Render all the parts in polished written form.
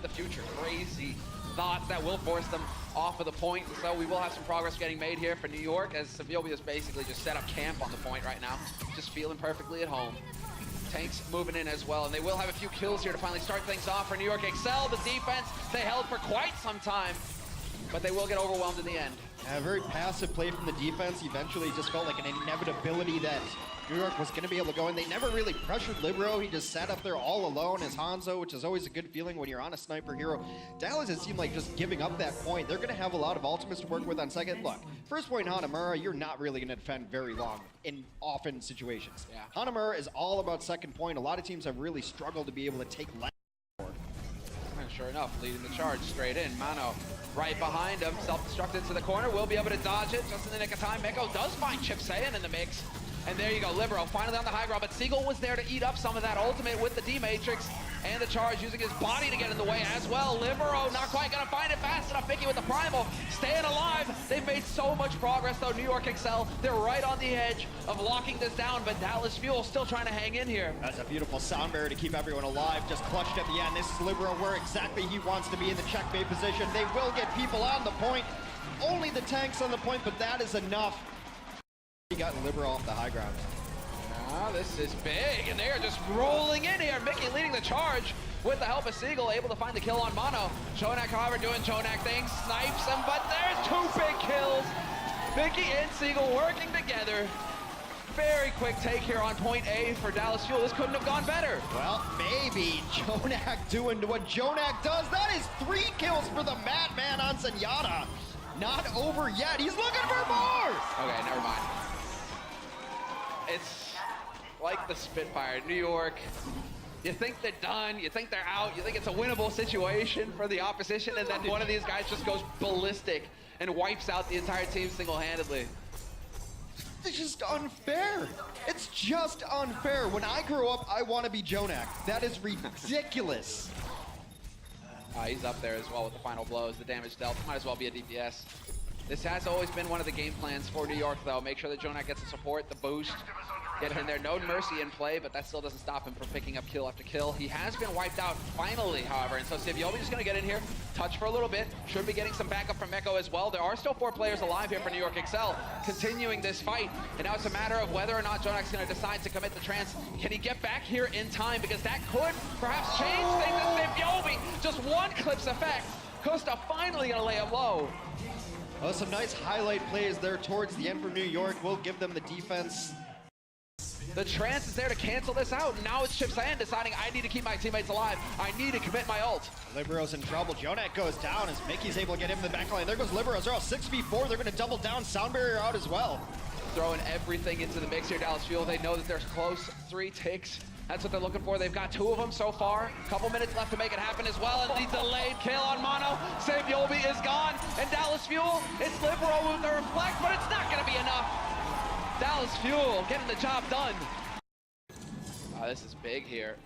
the future. Crazy thoughts that will force them off of the point. So we will have some progress getting made here for New York, as Seville has basically just set up camp on the point right now. Just feeling perfectly at home. Tanks moving in as well, and they will have a few kills here to finally start things off for New York. Excel, the defense, they held for quite some time, but they will get overwhelmed in the end. Yeah, very passive play from the defense. Eventually just felt like an inevitability that New York was going to be able to go in. They never really pressured Libero. He just sat up there all alone as Hanzo, which is always a good feeling when you're on a sniper hero. Dallas, it seemed like just giving up that point. They're going to have a lot of ultimates to work with on second. Look, first point Hanamura, you're not really going to defend very long in often situations. Yeah. Hanamura is all about second point. A lot of teams have really struggled to be able to take less. And sure enough, leading the charge straight in. Mano right behind him, self-destruct into the corner, will be able to dodge it just in the nick of time. Meko does find Chip Saiyan in the mix. And there you go, Libero finally on the high ground, but Seagull was there to eat up some of that ultimate with the D-Matrix, and the charge using his body to get in the way as well. Libero not quite gonna find it fast enough. Mickey with the primal, staying alive. They've made so much progress though. New York Excel, they're right on the edge of locking this down, but Dallas Fuel still trying to hang in here. That's a beautiful sound barrier to keep everyone alive, just clutched at the end. This is Libero where exactly he wants to be in the checkmate position. They will get people on the point. Only the tanks on the point, but that is enough. He got Libero off the high ground. Oh, this is big, and they are just rolling in here. Mickey leading the charge with the help of Seagull, able to find the kill on Mono. Jonak, however, doing Jonak things, snipes him, but there's 2 big kills. Mickey and Seagull working together. Very quick take here on point A for Dallas Fuel. This couldn't have gone better. Well, maybe Jonak doing what Jonak does. That is 3 kills for the Madman on Zenyatta. Not over yet. He's looking for more. Okay, never mind. It's like the Spitfire, New York. You think they're done, you think they're out, you think it's a winnable situation for the opposition, and then one of these guys just goes ballistic and wipes out the entire team single-handedly. It's just unfair. It's just unfair. When I grow up, I want to be Jonak. That is ridiculous. He's up there as well with the final blows, the damage dealt. Might as well be a DPS. This has always been one of the game plans for New York, though. Make sure that Jonak gets the support, the boost, get in there. No Mercy in play, but that still doesn't stop him from picking up kill after kill. He has been wiped out finally, however, and so Siviobi just gonna get in here, touch for a little bit. Should be getting some backup from Meko as well. There are still 4 players alive here for New York Excel, continuing this fight. And now it's a matter of whether or not Jonak's gonna decide to commit the trance. Can he get back here in time? Because that could perhaps change things. Siviobi, just 1 clip's effect. Costa finally gonna lay him low. Well, some nice highlight plays there towards the end for New York. Will give them the defense. The trance is there to cancel this out. Now it's Chip Saiyan deciding, I need to keep my teammates alive. I need to commit my ult. Libero's in trouble. Jonak goes down as Mickey's able to get him in the back line. There goes Libero. They're all 6v4. They're going to double down. Sound barrier out as well. Throwing everything into the mix here, Dallas Fuel. They know that there's close 3 ticks. That's what they're looking for. They've got 2 of them so far. Couple minutes left to make it happen as well. And the delayed kill on Mono. Saviobi is gone. And Dallas Fuel, it's Libero with the reflect, but it's not going to be enough. Dallas Fuel getting the job done. This is big here.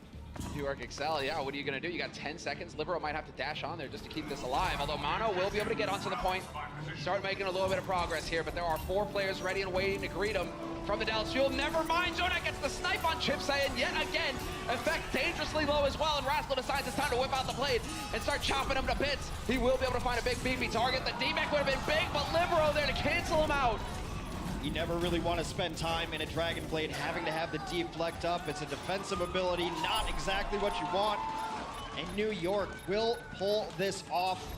New York Excel, yeah, what are you going to do? You got 10 seconds. Libero might have to dash on there just to keep this alive. Although Mono will be able to get onto the point. Start making a little bit of progress here, but there are 4 players ready and waiting to greet him from the Dallas Fuel. Never mind, Jonak gets the snipe on Chip Saiyan yet again. Effect dangerously low as well, and Rascal decides it's time to whip out the blade and start chopping him to bits. He will be able to find a big beefy target. The D-Mech would have been big, but Libero there to cancel him out. You never really want to spend time in a Dragon Blade having to have the deflect up. It's a defensive ability, not exactly what you want. And New York will pull this off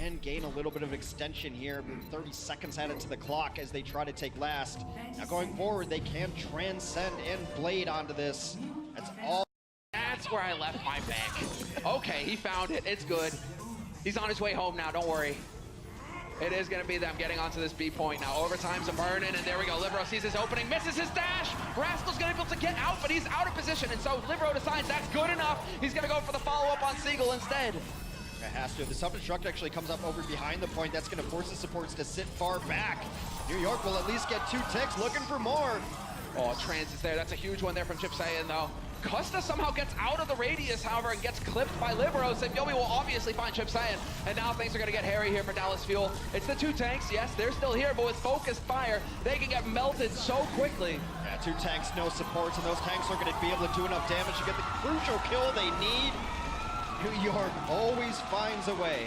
and gain a little bit of extension here. 30 seconds added to the clock as they try to take last. Now going forward, they can transcend and blade onto this. That's all. That's where I left my bag. Okay, he found it. It's good. He's on his way home now, don't worry. It is going to be them getting onto this B point now. Overtime's a burning, and there we go. Libero sees his opening, misses his dash. Rascal's going to be able to get out, but he's out of position, and so Libero decides that's good enough. He's going to go for the follow-up on Seagull instead. It has to. The self-destruct actually comes up over behind the point. That's going to force the supports to sit far back. New York will at least get 2 ticks, looking for more. Oh, trance is there. That's a huge one there from Chip Saiyan, though. Costa somehow gets out of the radius, however, and gets clipped by Libero. Saviobi will obviously find Chip Saiyan, and now things are going to get hairy here for Dallas Fuel. It's the 2 tanks, yes, they're still here, but with focused fire, they can get melted so quickly. Yeah, 2 tanks, no supports, and those tanks are going to be able to do enough damage to get the crucial kill they need. New York always finds a way.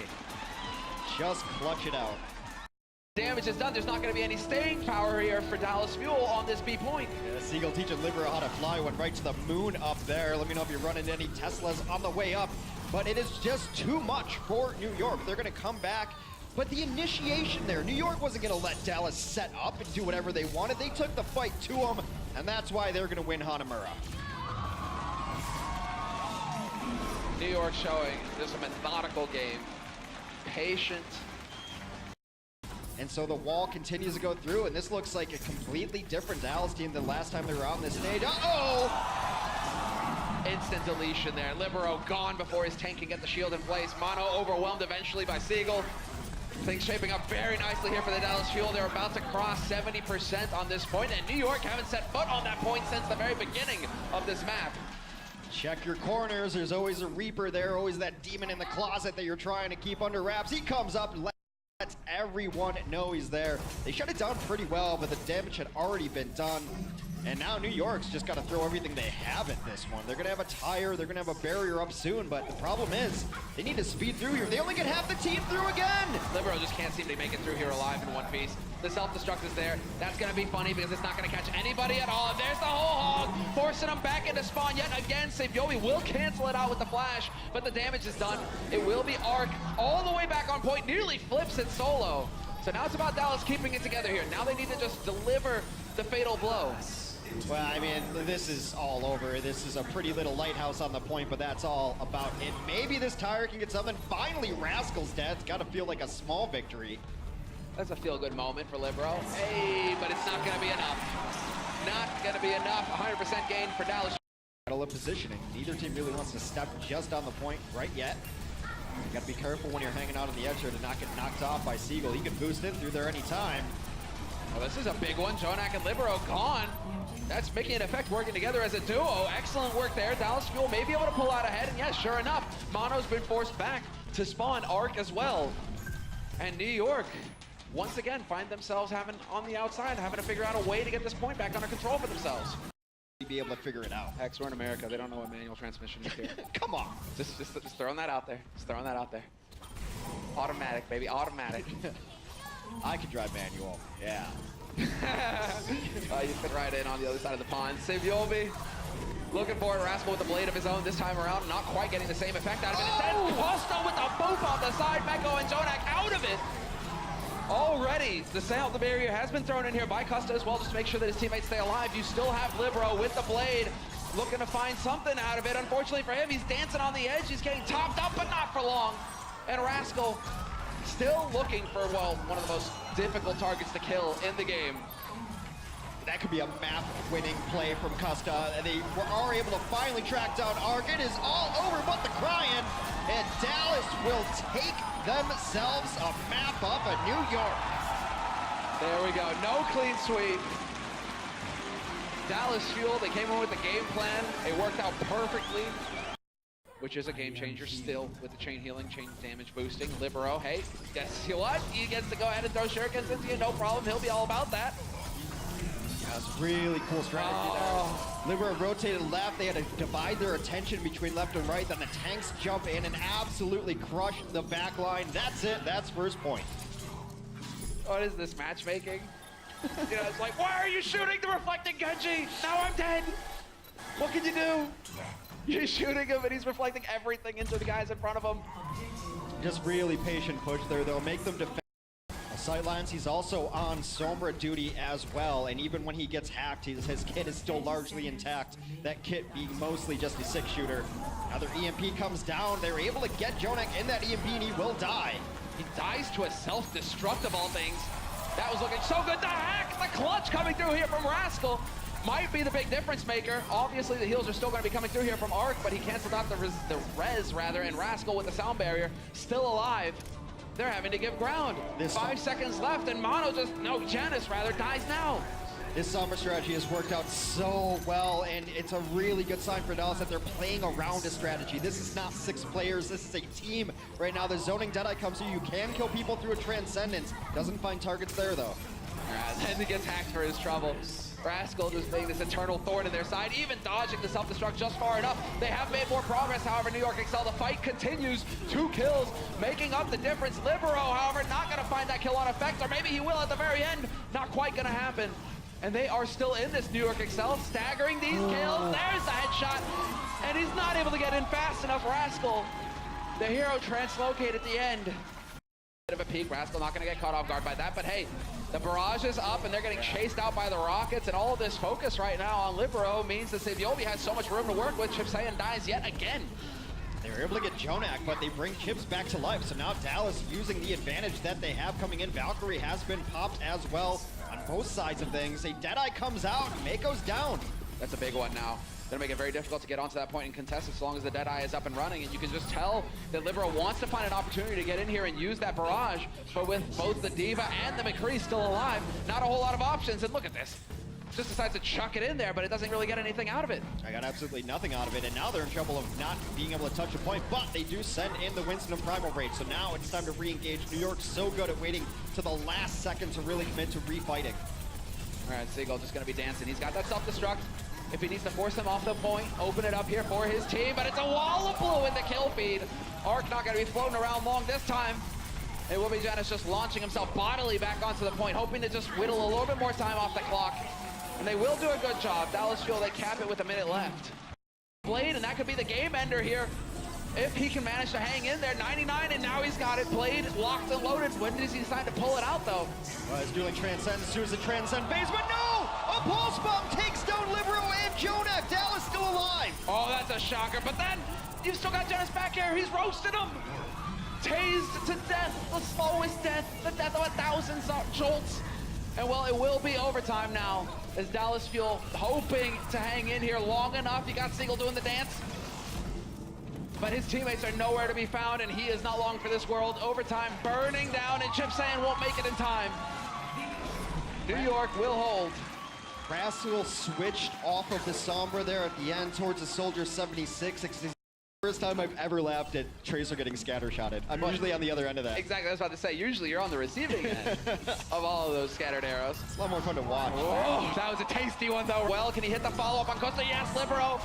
Just clutch it out. Damage is done. There's not going to be any staying power here for Dallas Fuel on this B point. Yeah, Seagull teaching Libero how to fly, went right to the moon up there. Let me know if you're running any Teslas on the way up. But it is just too much for New York. They're going to come back. But the initiation there, New York wasn't going to let Dallas set up and do whatever they wanted. They took the fight to them, and that's why they're going to win Hanamura. New York showing just a methodical game. Patient. And so the wall continues to go through, and this looks like a completely different Dallas team than last time they were out on this stage. Uh-oh! Instant deletion there. Libero gone before his tank can get the shield in place. Mono overwhelmed eventually by Seagull. Things shaping up very nicely here for the Dallas Fuel. They're about to cross 70% on this point, and New York haven't set foot on that point since the very beginning of this map. Check your corners. There's always a Reaper there, always that demon in the closet that you're trying to keep under wraps. He comes up, lets everyone know he's there. They shut it down pretty well, but the damage had already been done. And now New York's just got to throw everything they have at this one. They're going to have a tire, they're going to have a barrier up soon, but the problem is they need to speed through here. They only get half the team through again! Libero just can't seem to make it through here alive in one piece. The self-destruct is there. That's going to be funny because it's not going to catch anybody at all. And there's the whole hog, forcing them back into spawn yet again. Saviovi will cancel it out with the flash, but the damage is done. It will be Arc all the way back on point, nearly flips it solo. So now it's about Dallas keeping it together here. Now they need to just deliver the fatal blow. Well, I mean, this is all over. This is a pretty little lighthouse on the point, but that's all about it. Maybe this tire can get something. Finally, Rascal's dead. It's got to feel like a small victory. That's a feel-good moment for Libero. Hey, but it's not going to be enough. Not going to be enough. 100% gain for Dallas. Battle of positioning. Neither team really wants to step just on the point right yet. You got to be careful when you're hanging out on the edge here to not get knocked off by Seagull. He can boost in through there anytime. Well, this is a big one. Jonak and Libero gone. That's making an effect working together as a duo. Excellent work there. Dallas Fuel may be able to pull out ahead. And yes, sure enough, Mono's been forced back to spawn Arc as well. And New York, once again, find themselves on the outside, having to figure out a way to get this point back under control for themselves. Be able to figure it out. Hex, we're in America. They don't know what manual transmission is here. Come on. Just throwing that out there. Just throwing that out there. Automatic, baby. Automatic. I could drive manual. Yeah. You fit right in on the other side of the pond. Saviovi looking for it. Rascal with the blade of his own this time around. Not quite getting the same effect out of it. Instead, Costa with the boop on the side. Meko and Jonak out of it. Already, the barrier has been thrown in here by Costa as well, just to make sure that his teammates stay alive. You still have Libero with the blade, looking to find something out of it. Unfortunately for him, he's dancing on the edge. He's getting topped up, but not for long. And Rascal still looking for, well, one of the most difficult targets to kill in the game. That could be a map-winning play from Costa. They are able to finally track down Arc. It is all over but the crying, and Dallas will take themselves a map up at New York. There we go. No clean sweep. Dallas Fuel, they came in with a game plan. It worked out perfectly, which is a game changer still with the chain healing, chain damage boosting. Libero, hey, guess what? He gets to go ahead and throw shurikens into you, no problem. He'll be all about that. That's really cool strategy there. Libero rotated left. They had to divide their attention between left and right. Then the tanks jump in and absolutely crush the back line. That's it. That's first point. What is this, matchmaking? You know, it's like, why are you shooting the reflecting Genji? Now I'm dead. What can you do? You're shooting him and he's reflecting everything into the guys in front of him. Just really patient push there, though. Make them defend. Sightlines, he's also on Sombra duty as well, and even when he gets hacked, his kit is still largely intact. That kit being mostly just a 6-shooter. Now their EMP comes down. They're able to get Jonak in that EMP, and he will die. He dies to a self-destruct of all things. That was looking so good. The hack, the clutch coming through here from Rascal. Might be the big difference maker. Obviously, the heals are still going to be coming through here from Arc, but he canceled out the res, and Rascal with the sound barrier, still alive. They're having to give ground. 5 seconds left, and Mono Janus dies now. This Sombra strategy has worked out so well, and it's a really good sign for Dallas that they're playing around a strategy. This is not 6 players, this is a team. Right now, the zoning Deadeye comes through. You can kill people through a Transcendence. Doesn't find targets there, though. Then he gets hacked for his trouble. Rascal just being this eternal thorn in their side, even dodging the self-destruct just far enough. They have made more progress, however, New York Excel. The fight continues. 2 kills, making up the difference. Libero, however, not going to find that kill on effect, or maybe he will at the very end. Not quite going to happen. And they are still in this, New York Excel, staggering these kills. There's the headshot, and he's not able to get in fast enough. Rascal, the hero, translocate at the end. Bit of a peek. Rascal not going to get caught off guard by that, but hey, the barrage is up and they're getting chased out by the rockets, and all of this focus right now on Libero means that Saviobi has so much room to work with. Chipsayan dies yet again. They were able to get Jonak, but they bring Chips back to life. So now Dallas using the advantage that they have coming in. Valkyrie has been popped as well on both sides of things. A Deadeye comes out, Mako's down. That's a big one now. Gonna make it very difficult to get onto that point and contest as long as the Deadeye is up and running, and you can just tell that Libero wants to find an opportunity to get in here and use that barrage, but with both the D.Va and the McCree still alive, not a whole lot of options. And look at this. Just decides to chuck it in there, but it doesn't really get anything out of it. I got absolutely nothing out of it, and now they're in trouble of not being able to touch a point, but they do send in the Winston of Primal Rage, so now it's time to re-engage. New York's so good at waiting to the last second to really commit to refighting. All right, Seagull just gonna be dancing. He's got that self-destruct. If he needs to force him off the point, open it up here for his team, but it's a wall of blue in the kill feed. Arc not gonna be floating around long this time. It will be Janus just launching himself bodily back onto the point, hoping to just whittle a little bit more time off the clock. And they will do a good job. Dallas Fuel, they cap it with a minute left. Blade, and that could be the game ender here. If he can manage to hang in there, 99, and now he's got it. Blade is locked and loaded. When does he decide to pull it out, though? He's doing Transcend as soon as the Transcend phase, but no! A pulse bomb takes down Libero and Jonak. Dallas still alive. Oh, that's a shocker. But then you've still got Janus back here. He's roasted him. Tased to death, the slowest death, the death of 1,000 jolts. And well, it will be overtime now as Dallas Fuel hoping to hang in here long enough. You got Seagull doing the dance, but his teammates are nowhere to be found, and he is not long for this world. Overtime burning down, and Chipsayan won't make it in time. New York will hold. Rascal switched off of the Sombra there at the end towards the Soldier 76. It's the first time I've ever laughed at Tracer getting scattershotted. I'm usually on the other end of that. Exactly, I was about to say, usually you're on the receiving end of all of those scattered arrows. It's a lot more fun to watch. Oh, that was a tasty one though. Well, can he hit the follow-up on Costa? Yes, Libero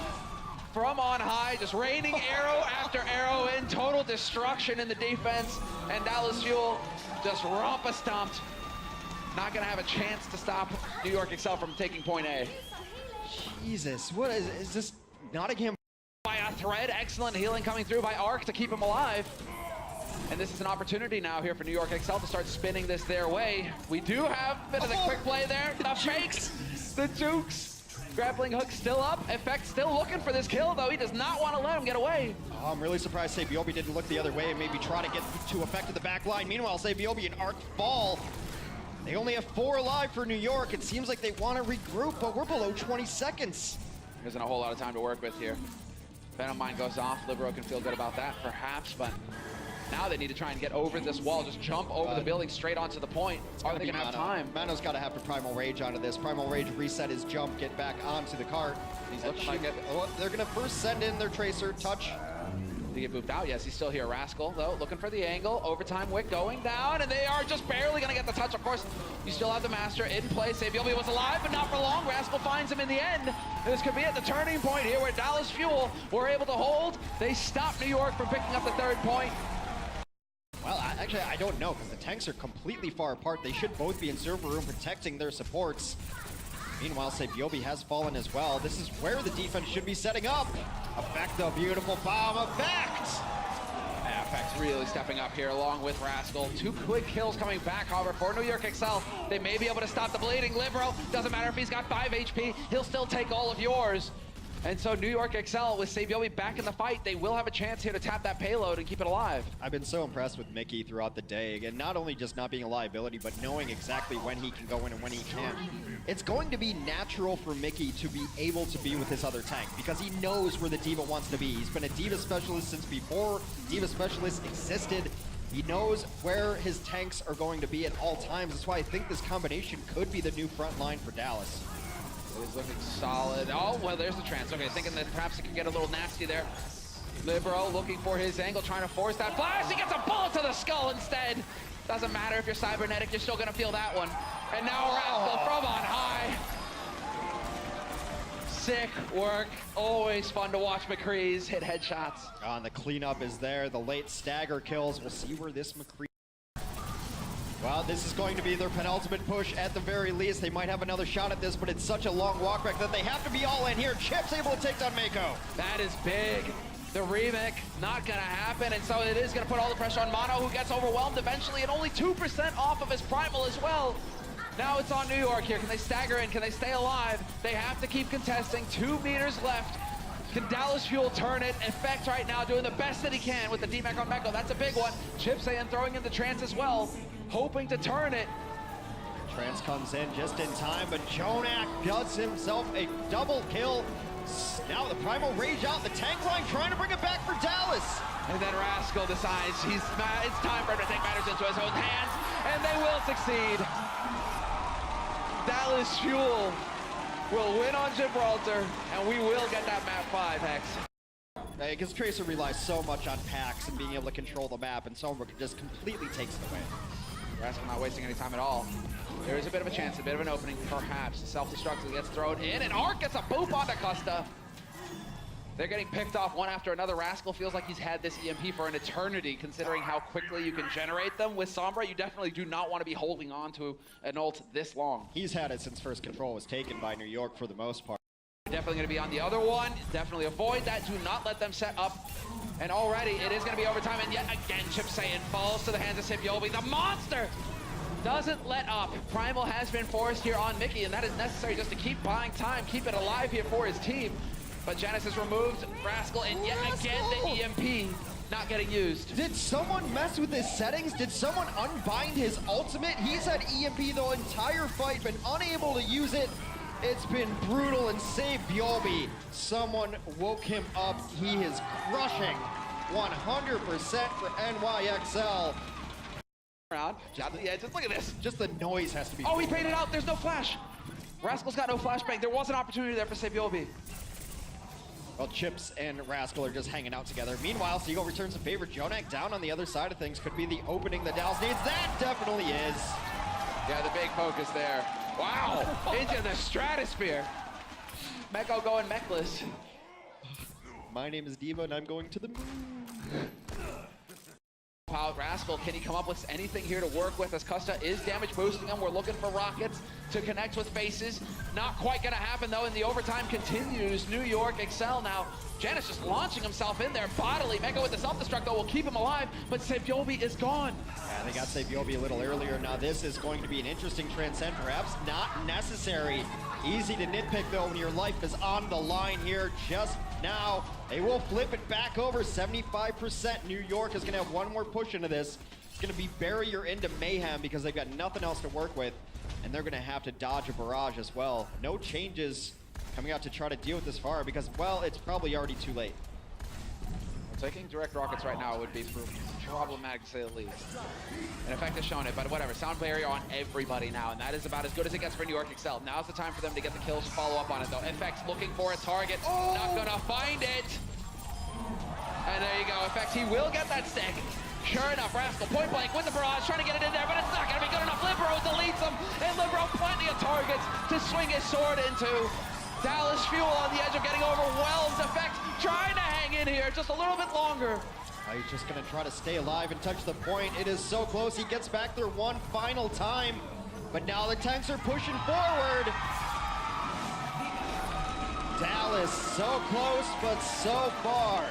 from on high, just raining arrow after arrow in, total destruction in the defense, and Dallas Fuel just rompa-stomped. Not gonna have a chance to stop New York Excel from taking point A. Jesus, what is this? Nottingham By a thread, excellent healing coming through by Arc to keep him alive. And this is an opportunity now here for New York Excel to start spinning this their way. We do have a bit of the quick play there. The fakes, the jukes. Grappling hook still up. Effect still looking for this kill, though. He does not want to let him get away. Oh, I'm really surprised Sabiobi didn't look the other way and maybe try to get to Effect at the back line. Meanwhile, Sabiobi and Arc fall. They only have 4 alive for New York. It seems like they want to regroup, but we're below 20 seconds. There isn't a whole lot of time to work with here. Venom Mine goes off. Libero can feel good about that, perhaps, but now they need to try and get over this wall, just jump over the building straight onto the point. Are they gonna have time? Mano's gotta have to Primal Rage onto this. Primal Rage, reset his jump, get back onto the cart. He's looking like it. Oh, they're gonna first send in their Tracer, touch. Did he get booped out? Yes, he's still here. Rascal, though, looking for the angle. Overtime Wick going down, and they are just barely gonna get the touch. Of course, you still have the Master in play. Saviobi was alive, but not for long. Rascal finds him in the end. This could be at the turning point here where Dallas Fuel were able to hold. They stopped New York from picking up the 3rd point. Well, actually, I don't know, because the tanks are completely far apart. They should both be in server room protecting their supports. Meanwhile, Sabiobi has fallen as well. This is where the defense should be setting up. Effect, the beautiful bomb. Effect! Yeah, Effect's really stepping up here along with Rascal. 2 quick kills coming back, however, for New York Excel. They may be able to stop the bleeding. Libero, doesn't matter if he's got 5 HP, he'll still take all of yours. And so New York Excel, with Sabiobi back in the fight, they will have a chance here to tap that payload and keep it alive. I've been so impressed with Mickey throughout the day. Again, not only just not being a liability, but knowing exactly when he can go in and when he can't. It's going to be natural for Mickey to be able to be with his other tank because he knows where the D.Va wants to be. He's been a D.Va specialist since before D.Va specialist existed. He knows where his tanks are going to be at all times. That's why I think this combination could be the new front line for Dallas. It is looking solid. Oh, well, there's the trance. Okay, thinking that perhaps it could get a little nasty there. Libero looking for his angle, trying to force that flash. He gets a bullet to the skull instead. Doesn't matter if you're cybernetic, you're still gonna feel that one. And now Rascal from on high. Sick work. Always fun to watch McCree's hit headshots. And the cleanup is there. The late stagger kills. We'll see where this McCree... Well, this is going to be their penultimate push at the very least. They might have another shot at this, but it's such a long walk back that they have to be all in here. Chip's able to take down Mako. That is big. The remake, not gonna happen, and so it is gonna put all the pressure on Mono, who gets overwhelmed eventually, and only 2% off of his primal as well. Now it's on New York here. Can they stagger in? Can they stay alive? They have to keep contesting. 2 meters left. Can Dallas Fuel turn it? Effect right now doing the best that he can with the D-Mech on Meko. That's a big one. Chipsayan throwing in the trance as well, hoping to turn it. Trance comes in just in time, but Jonak does himself a double kill. Now the primal rage out, the tank line trying to bring it back for Dallas. And then Rascal decides it's time for him to take matters into his own hands, and they will succeed. Dallas Fuel will win on Gibraltar, and we will get that map 5, Hex. Because Tracer relies so much on packs and being able to control the map, and Sombra just completely takes it away. Rascal not wasting any time at all. There is a bit of a chance, a bit of an opening, perhaps. Self-destruct gets thrown in, and Arc gets a boop onto Custa. They're getting picked off one after another. Rascal feels like he's had this EMP for an eternity, considering how quickly you can generate them. With Sombra, you definitely do not want to be holding on to an ult this long. He's had it since first control was taken by New York for the most part. Definitely going to be on the other one. Definitely avoid that. Do not let them set up. And already, it is going to be overtime. And yet again, Chipsayan falls to the hands of Sipyobi. The monster doesn't let up. Primal has been forced here on Mickey, and that is necessary just to keep buying time, keep it alive here for his team. But Genesis removed Rascal, and yet again the EMP not getting used. Did someone mess with his settings? Did someone unbind his ultimate? He's had EMP the entire fight, been unable to use it. It's been brutal, and save Byobi. Someone woke him up. He is crushing 100% for NYXL. Around, down to the edge. Just look at this. Just the noise has to be. Oh, he paid it out. There's no flash. Rascal's got no flashbang. There was an opportunity there for Sipyobi. Well, Chips and Rascal are just hanging out together. Meanwhile, Seagull returns a favor. Jonak down on the other side of things. Could be the opening that Dallas needs. That definitely is. Yeah, the big focus there. Wow, into the stratosphere. Meko going mechless. My name is Diva, and I'm going to the moon. Out Rascal, can he come up with anything here to work with as Custa is damage boosting him? We're looking for rockets to connect with faces. Not quite gonna happen though, and the overtime continues. New York Excel now. Janus just launching himself in there bodily. Meko with the self-destruct though will keep him alive, but Sipyobi is gone. Yeah, they got Sipyobi a little earlier. Now this is going to be an interesting transcend, perhaps not necessary. Easy to nitpick though when your life is on the line here just now. They will flip it back over 75%. New York is gonna have one more push into this. It's gonna be barrier into mayhem because they've got nothing else to work with, and they're gonna have to dodge a barrage as well. No changes coming out to try to deal with this far because, well, it's probably already too late. Taking direct rockets right now would be problematic to say the least. And Effect has shown it, but whatever. Sound barrier on everybody now, and that is about as good as it gets for New York Excel. Now's the time for them to get the kills to follow up on it, though. Effect looking for a target, not gonna find it. And there you go, Effect, he will get that stick. Sure enough, Rascal point blank with the barrage, trying to get it in there, but it's not gonna be good enough. Libero deletes him, and Libero plenty of targets to swing his sword into. Dallas Fuel on the edge of getting overwhelmed. Effect trying to hang in here just a little bit longer. He's just gonna try to stay alive and touch the point. It is so close. He gets back there one final time, but now the tanks are pushing forward. Dallas so close, but so far.